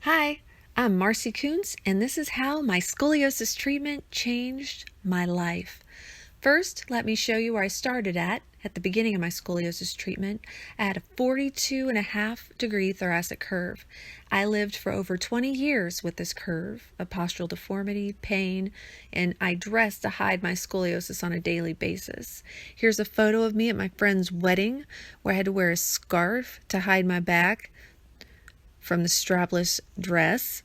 Hi, I'm Marcy Coons, and this is how my scoliosis treatment changed my life. First, let me show you where I started at the beginning of my scoliosis treatment. I had a 42.5-degree thoracic curve. I lived for over 20 years with this curve of postural deformity, pain, and I dressed to hide my scoliosis on a daily basis. Here's a photo of me at my friend's wedding where I had to wear a scarf to hide my back from the strapless dress.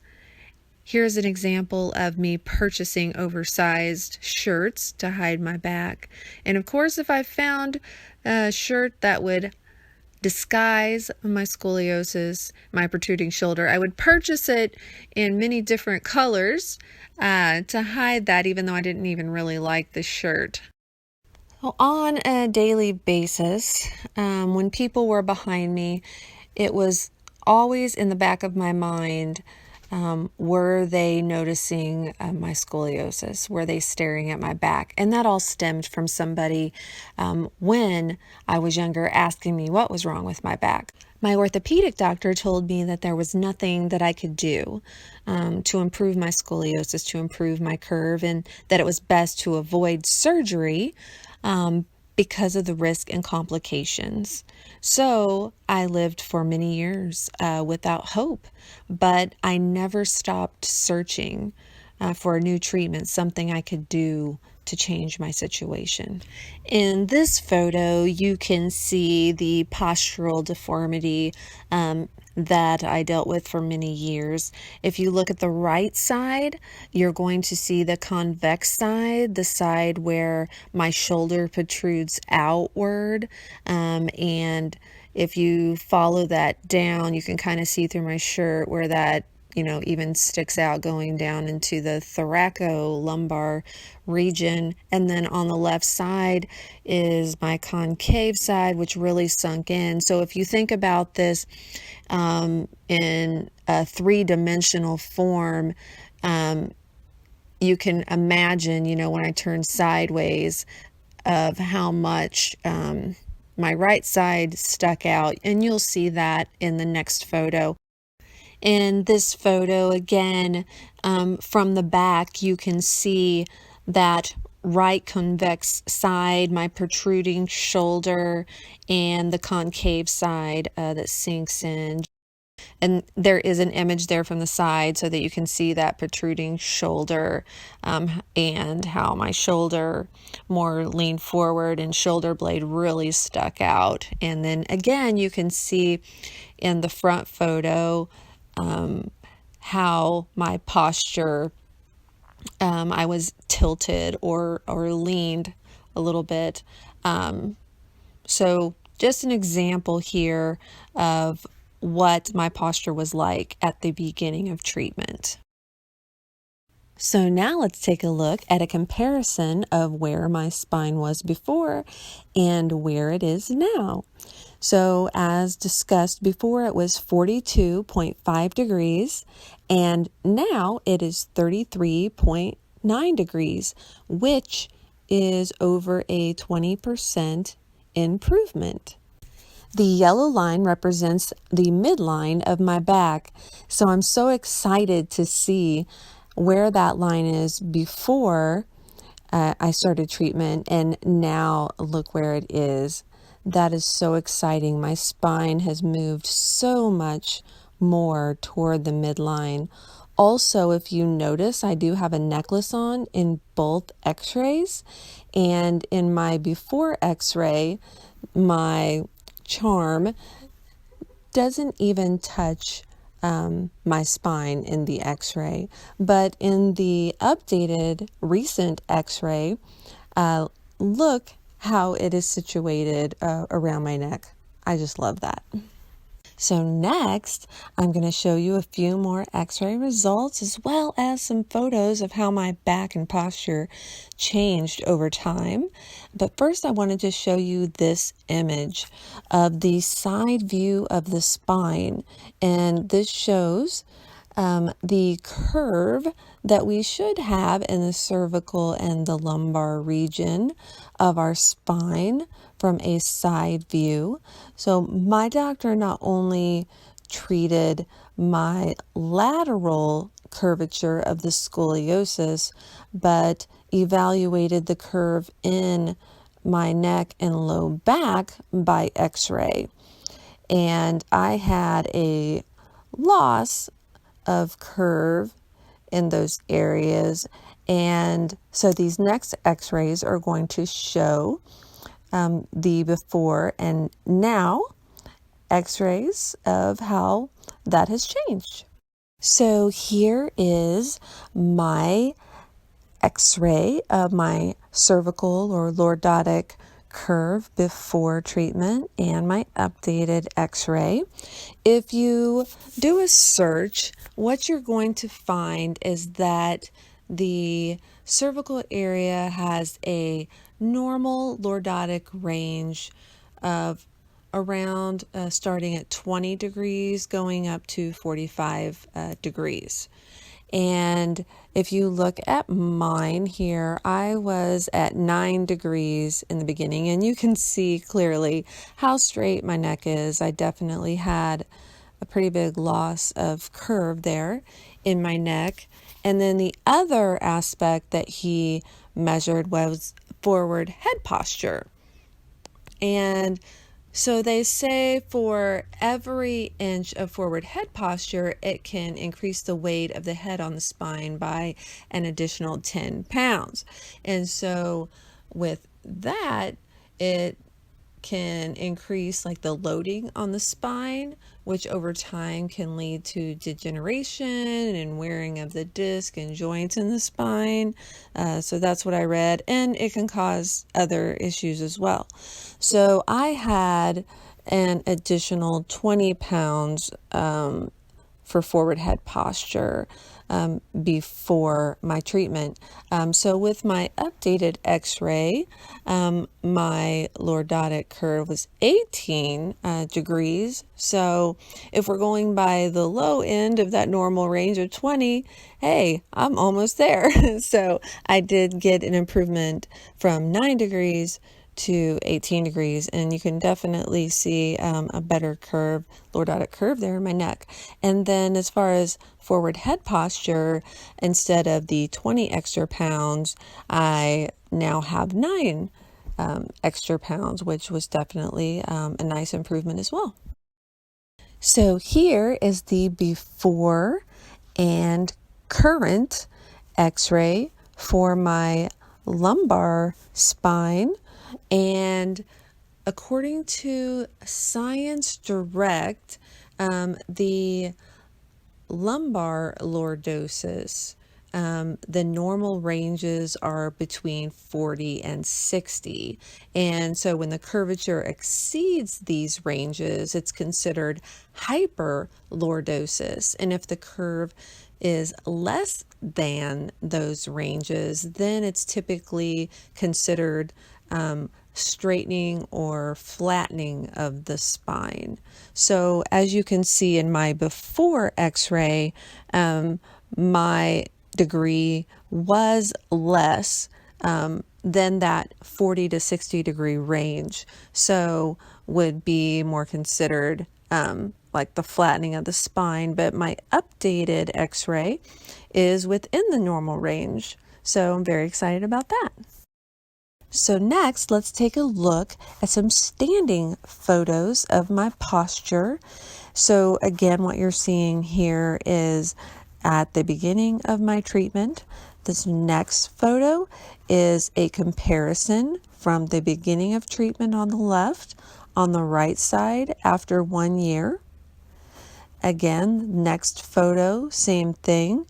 Here's an example of me purchasing oversized shirts to hide my back. And of course, if I found a shirt that would disguise my scoliosis, my protruding shoulder, I would purchase it in many different colors to hide that, even though I didn't even really like the shirt. Well, on a daily basis, when people were behind me, it was always in the back of my mind, were they noticing my scoliosis? Were they staring at my back? And that all stemmed from somebody when I was younger asking me what was wrong with my back. My orthopedic doctor told me that there was nothing that I could do to improve my scoliosis, to improve my curve, and that it was best to avoid surgery because of the risk and complications. So I lived for many years without hope, but I never stopped searching for a new treatment, something I could do to change my situation. In this photo, you can see the postural deformity that I dealt with for many years. If you look at the right side, you're going to see the convex side, the side where my shoulder protrudes outward. And if you follow that down, you can kind of see through my shirt where that even sticks out going down into the thoracolumbar region. And then on the left side is my concave side, which really sunk in. So if you think about this in a three-dimensional form, you can imagine, when I turn sideways, of how much my right side stuck out. And you'll see that in the next photo. In this photo, again, from the back, you can see that right convex side, my protruding shoulder, and the concave side that sinks in. And there is an image there from the side so that you can see that protruding shoulder and how my shoulder more leaned forward and shoulder blade really stuck out. And then again, you can see in the front photo how my posture, I was tilted or leaned a little bit. So just an example here of what my posture was like at the beginning of treatment. So now let's take a look at a comparison of where my spine was before and where it is now. So as discussed before, it was 42.5 degrees, and now it is 33.9 degrees, which is over a 20% improvement. The yellow line represents the midline of my back, so I'm so excited to see where that line is before I started treatment, and now look where it is. That is so exciting. My spine has moved so much more toward the midline. Also, if you notice, I do have a necklace on in both x-rays, and in my before x-ray, my charm doesn't even touch my spine in the x-ray, but in the updated recent x-ray, look how it is situated around my neck. I just love that. So next, I'm going to show you a few more x-ray results as well as some photos of how my back and posture changed over time. But first, I wanted to show you this image of the side view of the spine. And this shows the curve that we should have in the cervical and the lumbar region of our spine from a side view. So my doctor not only treated my lateral curvature of the scoliosis, but evaluated the curve in my neck and low back by x-ray. And I had a loss of curve in those areas. And so these next x-rays are going to show the before and now x-rays of how that has changed. So here is my x-ray of my cervical or lordotic curve before treatment and my updated x-ray. If you do a search, what you're going to find is that the cervical area has a normal lordotic range of around starting at 20 degrees going up to 45 degrees. And if you look at mine here, I was at 9 degrees in the beginning, and you can see clearly how straight my neck is. I definitely had a pretty big loss of curve there in my neck. And then the other aspect that he measured was forward head posture. And so they say for every inch of forward head posture, it can increase the weight of the head on the spine by an additional 10 pounds. And so with that, it can increase like the loading on the spine, which over time can lead to degeneration and wearing of the disc and joints in the spine. So that's what I read, and it can cause other issues as well. So I had an additional 20 pounds for forward head posture before my treatment. So with my updated x-ray, my lordotic curve was 18 degrees. So if we're going by the low end of that normal range of 20, hey, I'm almost there. So I did get an improvement from 9 degrees to 18 degrees, and you can definitely see a better curve, lordotic curve there in my neck. And then as far as forward head posture, instead of the 20 extra pounds, I now have 9 extra pounds, which was definitely a nice improvement as well. So here is the before and current x-ray for my lumbar spine. And according to Science Direct, the lumbar lordosis, the normal ranges are between 40 and 60. And so when the curvature exceeds these ranges, it's considered hyperlordosis. And if the curve is less than those ranges, then it's typically considered straightening or flattening of the spine. So as you can see in my before x-ray, my degree was less than that 40 to 60 degree range. So would be more considered like the flattening of the spine, but my updated x-ray is within the normal range. So I'm very excited about that. So next, let's take a look at some standing photos of my posture. So again, what you're seeing here is at the beginning of my treatment. This next photo is a comparison from the beginning of treatment on the left, on the right side after 1 year. Again, next photo, same thing,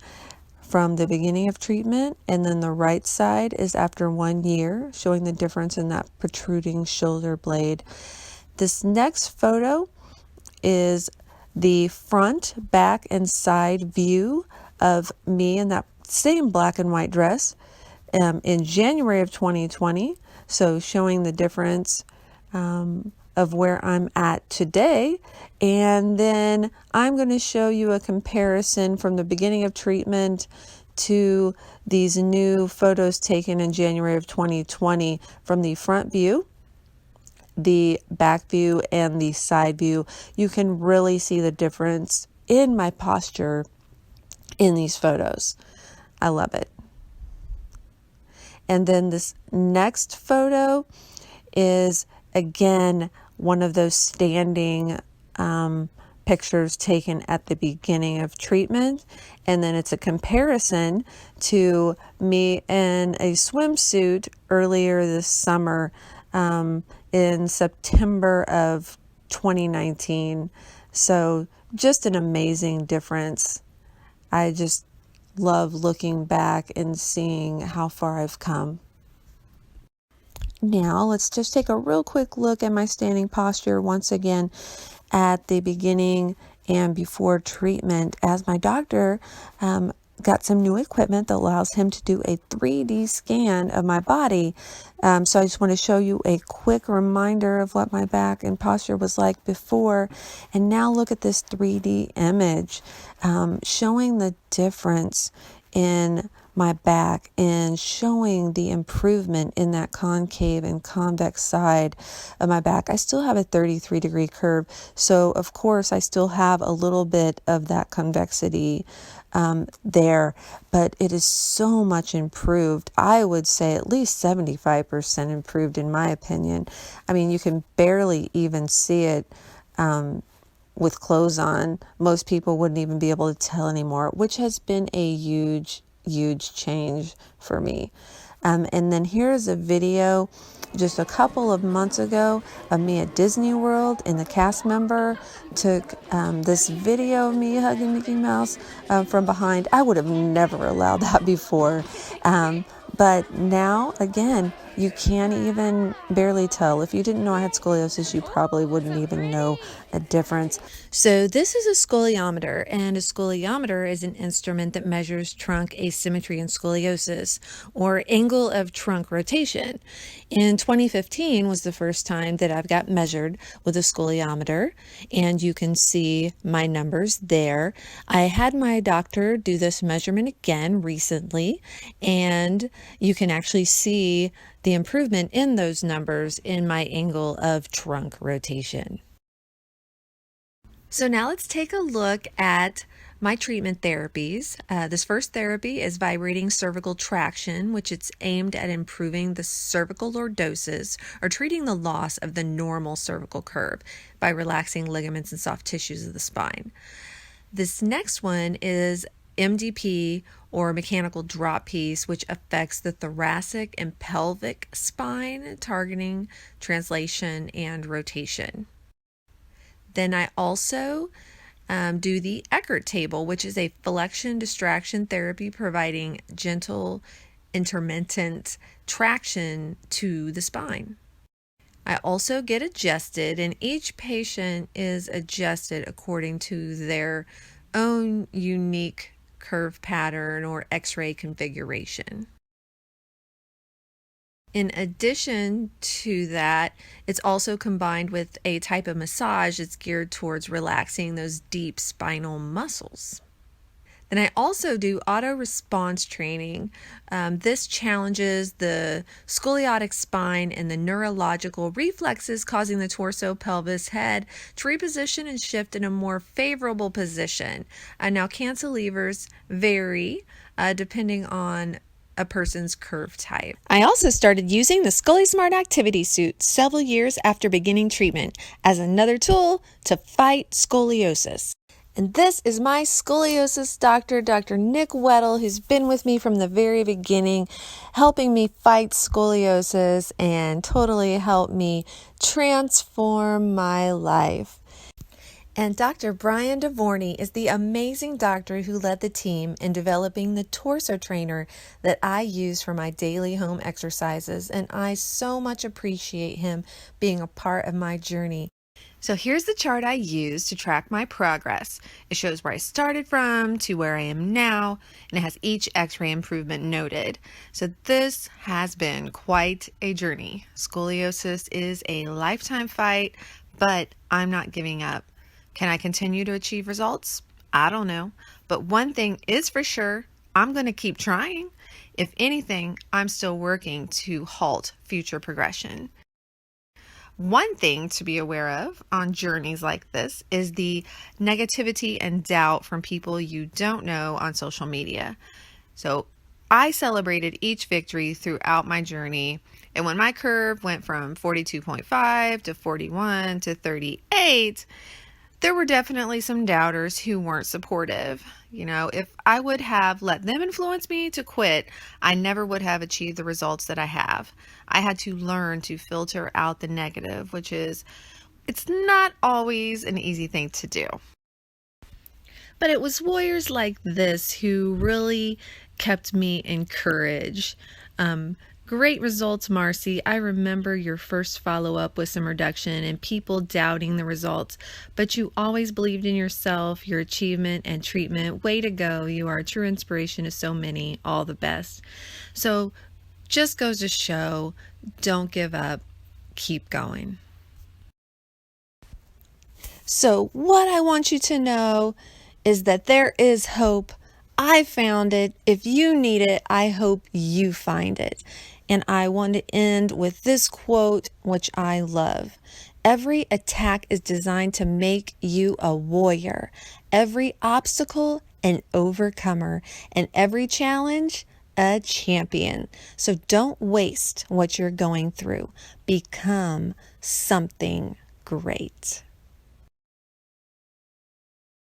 from the beginning of treatment, and then the right side is after 1 year, showing the difference in that protruding shoulder blade. This next photo is the front, back, and side view of me in that same black and white dress in January of 2020, so showing the difference of where I'm at today. And then I'm going to show you a comparison from the beginning of treatment to these new photos taken in January of 2020 from the front view, the back view, and the side view. You can really see the difference in my posture in these photos. I love it. And then this next photo is again one of those standing pictures taken at the beginning of treatment, and then it's a comparison to me in a swimsuit earlier this summer in September of 2019. So just an amazing difference. I just love looking back and seeing how far I've come. Now let's just take a real quick look at my standing posture once again at the beginning and before treatment, as my doctor got some new equipment that allows him to do a 3D scan of my body. So I just want to show you a quick reminder of what my back and posture was like before. And now look at this 3D image showing the difference in my back and showing the improvement in that concave and convex side of my back. I still have a 33-degree curve, so of course I still have a little bit of that convexity there, but it is so much improved. I would say at least 75% improved in my opinion. I mean, you can barely even see it with clothes on. Most people wouldn't even be able to tell anymore, which has been a huge change for me. And then here's a video just a couple of months ago of me at Disney World, and the cast member took this video of me hugging Mickey Mouse from behind. I would have never allowed that before. But now, again, you can't even barely tell. If you didn't know I had scoliosis, you probably wouldn't even know a difference. So this is a scoliometer, and a scoliometer is an instrument that measures trunk asymmetry and scoliosis, or angle of trunk rotation. In 2015 was the first time that I've got measured with a scoliometer, and you can see my numbers there. I had my doctor do this measurement again recently, and you can actually see the improvement in those numbers in my angle of trunk rotation. So now let's take a look at my treatment therapies. This first therapy is vibrating cervical traction, which it's aimed at improving the cervical lordosis, or treating the loss of the normal cervical curve by relaxing ligaments and soft tissues of the spine. This next one is MDP, or mechanical drop piece, which affects the thoracic and pelvic spine, targeting translation and rotation. Then I also do the Eckert table, which is a flexion distraction therapy providing gentle intermittent traction to the spine. I also get adjusted, and each patient is adjusted according to their own unique curve pattern or X-ray configuration. In addition to that, it's also combined with a type of massage that's geared towards relaxing those deep spinal muscles. Then I also do auto response training. This challenges the scoliotic spine and the neurological reflexes, causing the torso, pelvis, head to reposition and shift in a more favorable position. Now, cantilevers vary depending on a person's curve type. I also started using the ScoliSMART activity suit several years after beginning treatment as another tool to fight scoliosis. And this is my scoliosis doctor, Dr. Nick Weddle, who's been with me from the very beginning, helping me fight scoliosis and totally helped me transform my life. And Dr. Brian Dovorony is the amazing doctor who led the team in developing the torso trainer that I use for my daily home exercises, and I so much appreciate him being a part of my journey. So here's the chart I use to track my progress. It shows where I started from to where I am now, and it has each x-ray improvement noted. So this has been quite a journey. Scoliosis is a lifetime fight, but I'm not giving up. Can I continue to achieve results? I don't know. But one thing is for sure, I'm going to keep trying. If anything, I'm still working to halt future progression. One thing to be aware of on journeys like this is the negativity and doubt from people you don't know on social media. So I celebrated each victory throughout my journey. And when my curve went from 42.5 to 41 to 38, there were definitely some doubters who weren't supportive. If I would have let them influence me to quit, I never would have achieved the results that I have. I had to learn to filter out the negative, it's not always an easy thing to do. But it was warriors like this who really kept me encouraged. Great results, Marcy. I remember your first follow-up with some reduction and people doubting the results, but you always believed in yourself, your achievement, and treatment. Way to go. You are a true inspiration to so many. All the best. So just goes to show, don't give up. Keep going. So what I want you to know is that there is hope. I found it. If you need it, I hope you find it. And I want to end with this quote, which I love. Every attack is designed to make you a warrior. Every obstacle, an overcomer. And every challenge, a champion. So don't waste what you're going through. Become something great.